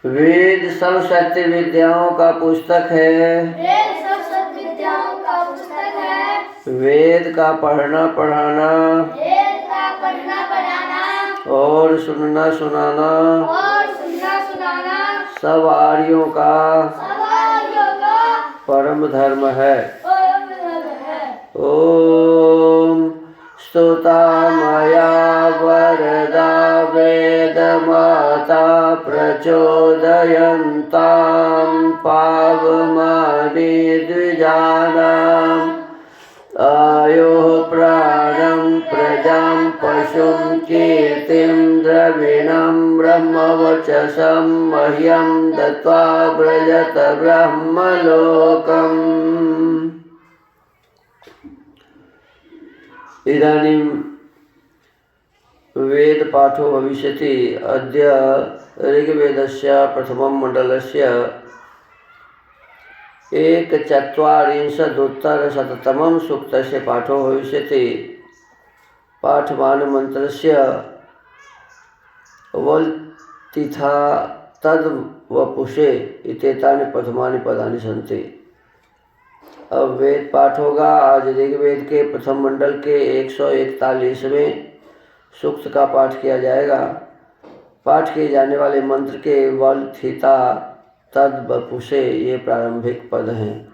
वेद सब सत्य विद्याओं का पुस्तक है। वेद सब सत्य विद्याओं का पुस्तक है। वेद का पढ़ना पढ़ाना वेद का पढ़ना पढ़ाना और सुनना सुनाना सब आर्यों का परम धर्म है। ओम स्तुता मया वरदा वेद माता प्रचोदयन्तां पावमानि द्विजानाम् आयुः प्राणं प्रजां पशुं कीर्तिं द्रविणं ब्रह्मवचसं मह्यं दत्त्वा व्रजत ब्रह्मलोकम्। इदानीं वेदपाठो भविष्यति। अद्य ऋग्वेदस्य प्रथमं मण्डलस्य 1,चत्वारिंशदुत्तरशततमं सूक्तस्य पाठो भविष्यति। पाठमानमन्त्रस्य वल्तिथा तद्वपुषे इत्येतानि प्रथमानि पदानि सन्ति। अब वेद पाठ होगा। आज ऋग्वेद के प्रथम मंडल के 141वें सूक्त का पाठ किया जाएगा। पाठ किए जाने वाले मंत्र के वल्थिता तद्वपुषे ये प्रारंभिक पद हैं।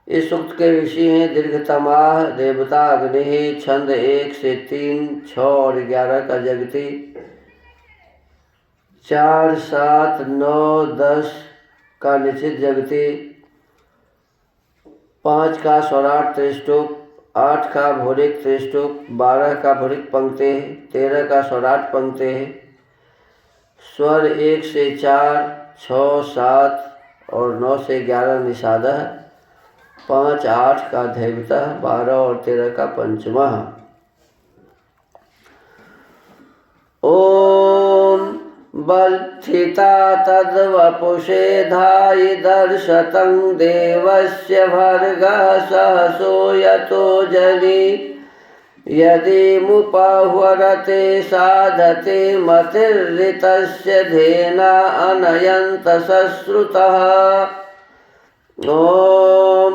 इस सूक्त के ऋषि हैं दीर्घतमाह देवता अग्नि। छंद 1 से 3, 6 और 11 का जगति, 4, 7, 9, 10 का निश्चित जगति, 5 का स्वराट त्रिष्टुप, 8 का भौरिक त्रिष्टुप, 12 का भौरिक पंक्ति, 13 का स्वराट पंक्ति, स्वर 1 से 4, 6, 7 और 9 से 11 निषादः, 5, 8 का धैवतः, 12 और 13 का पंचमः। ओम बल्थिता तद्वपुषे धायि दर्शतं देवस्य भर्गः सहसो यतो जनि यदि मुपह्वरते साधते मतिर्ऋतस्य धेना अनयन्त सश्रुतः। ओम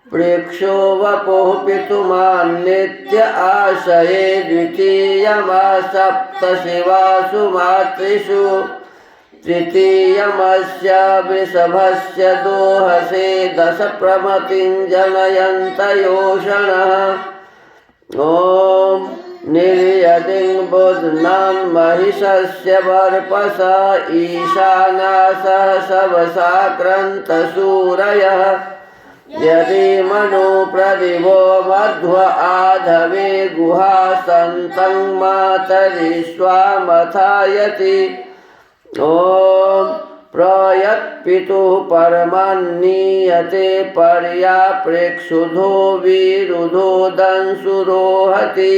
प्रेक्षो वपुः पितुमान्नित्य आशये द्वितीयमा सप्त शिवासु मातृषु तृतीयमस्य वृषभस्य दोहसे 10 प्रमतिं जनयन्त योषणः। ओम निर्यदिं बुध्नान् महिषस्य वर्पसा ईशानासः सवसाक्रन्त सूरयः यदि मनु प्रदिवो मध्व आधवे गुहा सन्तं मातरिष्वामथायति। ओम प्रयत्पितुः परमान्नीयते पर्याप्रेक्षुधो विरुधो दंसुरोहति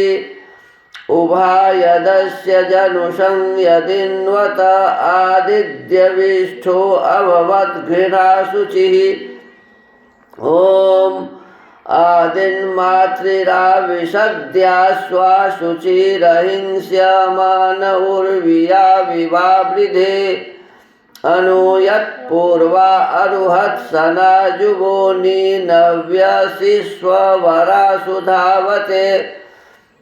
उभायदस्य जनुषं यदिन्वत आदिद्यविष्ठो अभवद्घृणाशुचिः। ओम आदिन्मातृराविशद्याश्वाशुचिरहिंस्यमान उर्विया विवावृधे अनुयत्पूर्वा अरुहत्सनाजुवोनि नव्यशिश्ववरासु धावते।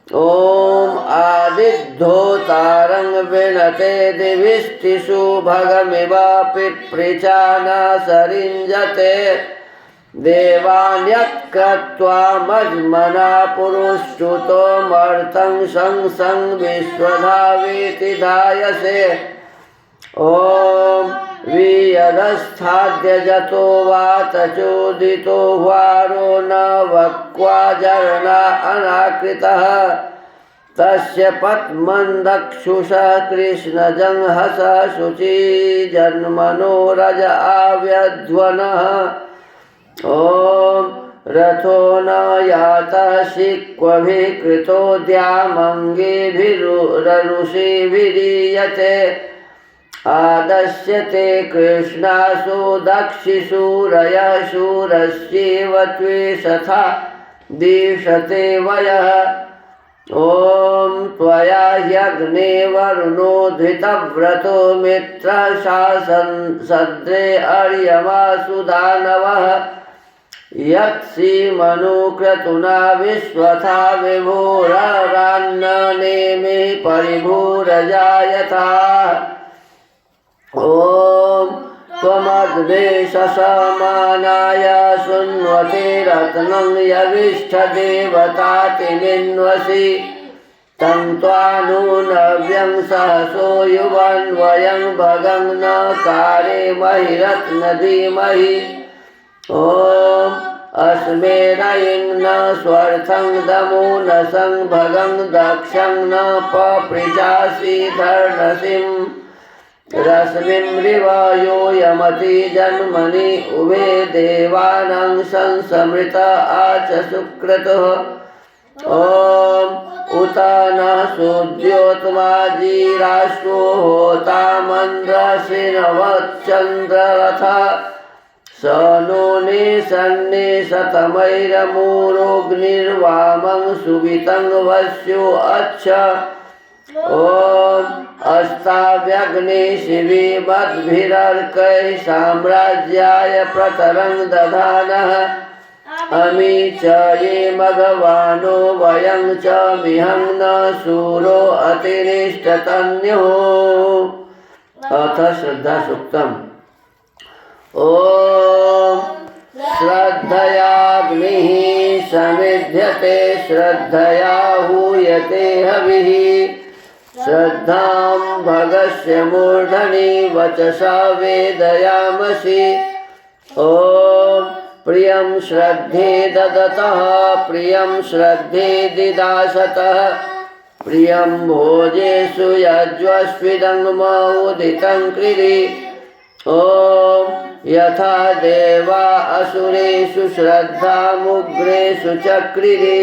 ओम आदिद्धोतारं विणते दिविष्टिषु भगमिव पिपृचाना सरिञ्जते देवान्यत्कृत्वा मज्मना पुरुष्टुतो मर्तं शं विश्वधावेति धायसे। ओम वियदस्थाद्यजतो वातचोदितो ह्वारो न वक्वाजर्णा अनाकृतः तस्य पद्मन्दक्षुषः कृष्णजंहसः शुचिजन्मनो रज आव्यध्वनः। ओम रथो न यातः शिक्वभिः कृतोद्यामङ्गेभिरुषिभिरीयते आदस्यते कृष्णासु दक्षिशूरयः शूरस्येव त्वेषथा दीशते वयः। ॐ त्वया ह्यग्ने वरुणो धृतव्रतो मित्रः सद्रे अर्यमा सुदानवः यत्सि मनुक्रतुना विश्वथा विभुररान्ननेमि परिभुरजायथा। ॐ त्वमग्ने शशमानाय शृण्वते रत्नं यविष्ठदेवतातिमिन्वसि तं त्वानुनव्यं सहसो युवन्वयं भगं न कारेमहि रत्नधीमहि। ॐ अस्मे रयिं न स्वर्थं दमो न संभगं दक्षं न पपृचासि धर्णसिं रश्मिमृव योऽयमति जन्मनि उभे देवानां संसमृत आच सुक्रतुः। ॐ उत नः सूर्योत्माजीराश्वो होता मन्द्रसिनवच्चन्द्ररथः स नो निषन्निषतमैरमूरोऽग्निर्वामं सुवितं वस्यो अच्छ। ॐ अस्ताव्यग्ने शिवीमद्भिरर्कैः साम्राज्याय प्रतरं दधानः अमी च ये मघवानो वयं च मिहं न शूरो अतिरिष्टतन्यो। अथ श्रद्धा सूक्तम्। ॐ श्रद्धयाग्निः समिध्यते श्रद्धया हूयते हविः श्रद्धां भगस्य मूर्धनि वचसा वेदयामसि। ॐ प्रियं श्रद्धे ददतः प्रियं श्रद्धे दिदासतः प्रियं भोजेषु यज्वस्विदङ्गमोदितं कृधि। ॐ यथा देवा असुरेषु श्रद्धामुग्रेषु चक्रिरे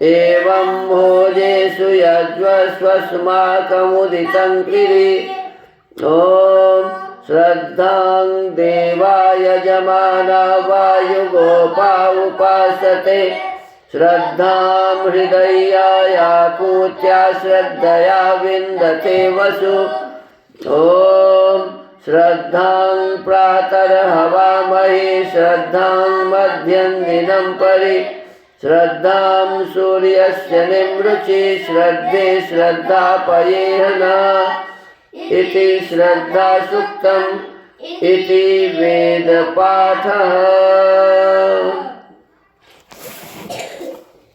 एवं भोजेषु यज्वस्वस्माकमुदितं कृधि। ॐ श्रद्धां देवा यजमाना वायुगोपा उपासते श्रद्धां हृदयायाकूत्या श्रद्धया विन्दते वसु। ॐ श्रद्धां प्रातर्हवामहे श्रद्धां मध्यं दिनं परि श्रद्धां सूर्यस्य निमृचि श्रद्धे श्रद्धापयेहना इति श्रद्धा सूक्तम् इति वेदपाठः।